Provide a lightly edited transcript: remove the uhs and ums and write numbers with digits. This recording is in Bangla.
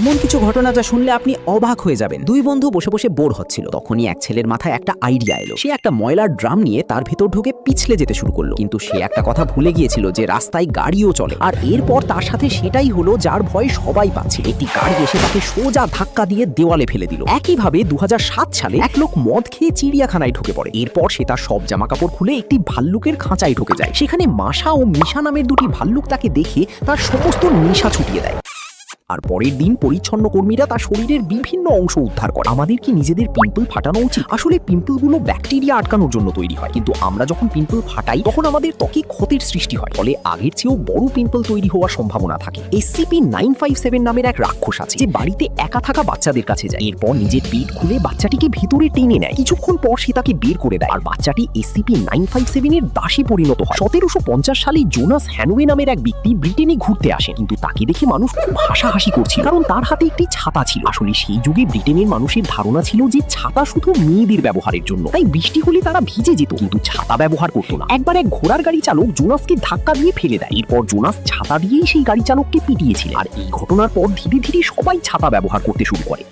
এমন কিছু ঘটনা যা শুনলে আপনি অবাক হয়ে যাবেন। দুই বন্ধু বসে বসে বোর হচ্ছিল, তখনই এক ছেলের মাথায় একটা আইডিয়া এলো। সে একটা ময়লার ড্রাম নিয়ে তার ভেতর ঢুকে পিছলে যেতে শুরু করলো। কিন্তু সে একটা কথা ভুলে গিয়েছিল যে রাস্তায় গাড়িও চলে। আর এরপর তার সাথে সেটাই হলো যার ভয় সবাই পাচ্ছে। একটি গাড়ি এসে তাকে সোজা ধাক্কা দিয়ে দেওয়ালে ফেলে দিল। একইভাবে 2007 সালে এক লোক মদ খেয়ে চিড়িয়াখানায় ঢুকে পড়ে। এরপর সে তার সব জামা কাপড় খুলে একটি ভাল্লুকের খাঁচায় ঢুকে যায়। সেখানে মাশা ও মিশা নামের দুটি ভাল্লুক তাকে দেখে তার সমস্ত নেশা ছুটিয়ে দেয়। আর পরের দিন পরিচ্ছন্ন কর্মীরা তার শরীরের বিভিন্ন অংশ উদ্ধার করে। আমাদের কি নিজেদের পিম্পল ফাটানো উচিত? আসলে পিম্পলগুলো ব্যাকটেরিয়া আটকানোর জন্য তৈরি হয়, কিন্তু আমরা যখন পিম্পল ফাটাই তখন আমাদের ত্বকে ক্ষতির সৃষ্টি হয়, ফলে আগের চেয়েও বড় পিম্পল তৈরি হওয়ার সম্ভাবনা থাকে। SCP-957 নামের এক রাক্ষস আছে যে বাড়িতে একা থাকা বাচ্চাদের কাছে যায়। এরপর নিজের পেট খুলে বাচ্চাটিকে ভিতরে টেনে নেয়। কিছুক্ষণ পর সে তাকে বের করে দেয়, আর বাচ্চাটি SCP-957 এর দাসী পরিণত হয়। 1750 সালে জোনাস হ্যানওয়ে নামের এক ব্যক্তি ব্রিটেনে ঘুরতে আসেন, কিন্তু তাকে দেখে মানুষ খুব হাসাহাসি করছিল, কারণ তার হাতে একটি ছাতা ছিল। আসলে সেই যুগে ব্রিটেনের মানুষের ধারণা ছিল যে ছাতা শুধু মেয়েদের ব্যবহারের জন্য, তাই বৃষ্টি হলে তারা ভিজে যেত, কিন্তু ছাতা ব্যবহার করতো না। একবার এক ঘোড়ার গাড়ি চালক জোনাসকে ধাক্কা দিয়ে ফেলে দেয়। এরপর জোনাস ছাতা দিয়েই সেই গাড়ি চালককে পিটিয়েছিল। আর এই ঘটনার পর ধীরে ধীরে সবাই ছাতা ব্যবহার করতে শুরু করে।